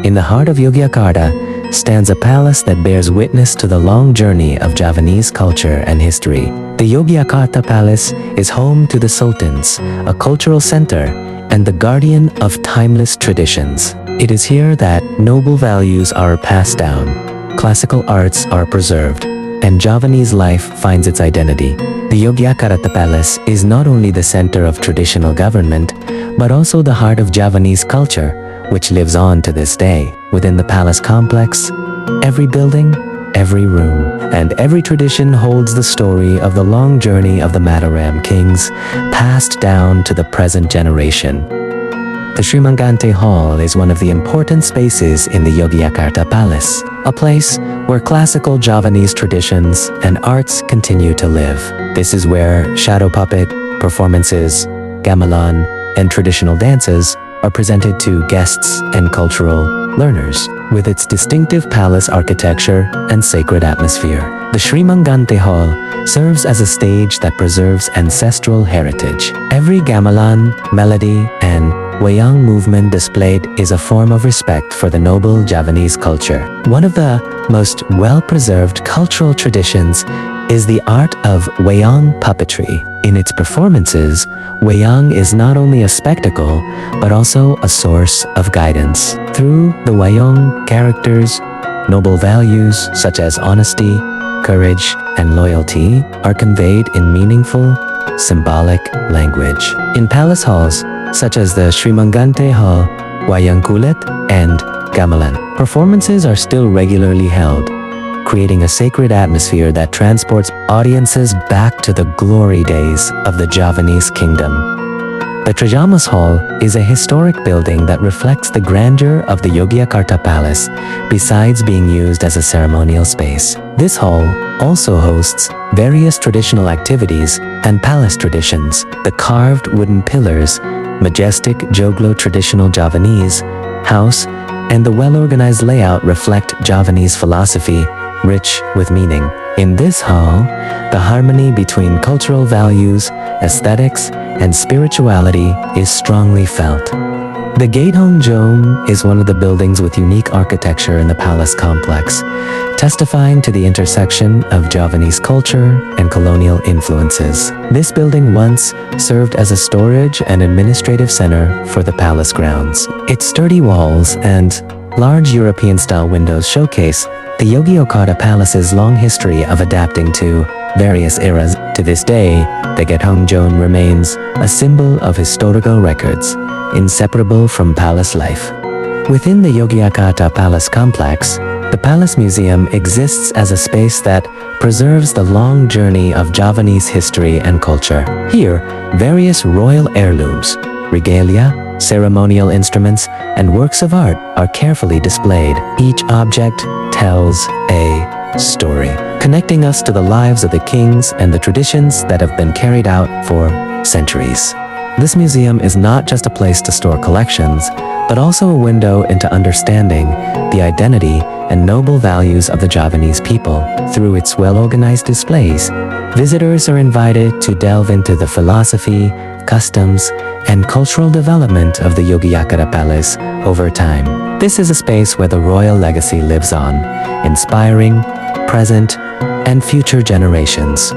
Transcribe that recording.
In the heart of Yogyakarta stands a palace that bears witness to the long journey of Javanese culture and history. The Yogyakarta Palace is home to the sultans, a cultural center, and the guardian of timeless traditions. It is here that noble values are passed down, classical arts are preserved, and Javanese life finds its identity. The Yogyakarta Palace is not only the center of traditional government, but also the heart of Javanese culture, which lives on to this day. Within the palace complex, every building, every room, and every tradition holds the story of the long journey of the Mataram kings, passed down to the present generation. The Srimangante Hall is one of the important spaces in the Yogyakarta Palace, a place where classical Javanese traditions and arts continue to live. This is where shadow puppet, performances, gamelan, and traditional dances are presented to guests and cultural learners. With its distinctive palace architecture and sacred atmosphere, the Srimangante Hall serves as a stage that preserves ancestral heritage. Every gamelan, melody, and wayang movement displayed is a form of respect for the noble Javanese culture. One of the most well-preserved cultural traditions is the art of wayang puppetry. In its performances, wayang is not only a spectacle, but also a source of guidance. Through the wayang characters, noble values such as honesty, courage, and loyalty are conveyed in meaningful, symbolic language. In palace halls, such as the Srimangante Hall, wayang kulit, and gamelan, performances are still regularly held, creating a sacred atmosphere that transports audiences back to the glory days of the Javanese kingdom. The Trajamas Hall is a historic building that reflects the grandeur of the Yogyakarta Palace, besides being used as a ceremonial space. This hall also hosts various traditional activities and palace traditions. The carved wooden pillars, majestic Joglo traditional Javanese house, and the well-organized layout reflect Javanese philosophy, rich with meaning. In this hall, the harmony between cultural values, aesthetics, and spirituality is strongly felt. The Gatehong Dome is one of the buildings with unique architecture in the palace complex, testifying to the intersection of Javanese culture and colonial influences. This building once served as a storage and administrative center for the palace grounds. Its sturdy walls and large European-style windows showcase the Yogyakarta Palace's long history of adapting to various eras. To this day, the Gatehong Dome remains a symbol of historical records, inseparable from palace life. Within the Yogyakarta Palace complex, the Palace Museum exists as a space that preserves the long journey of Javanese history and culture. Here, various royal heirlooms, regalia, ceremonial instruments, and works of art are carefully displayed. Each object tells a story, connecting us to the lives of the kings and the traditions that have been carried out for centuries. This museum is not just a place to store collections, but also a window into understanding the identity and noble values of the Javanese people. Through its well-organized displays, visitors are invited to delve into the philosophy, customs, and cultural development of the Yogyakarta Palace over time. This is a space where the royal legacy lives on, inspiring present and future generations.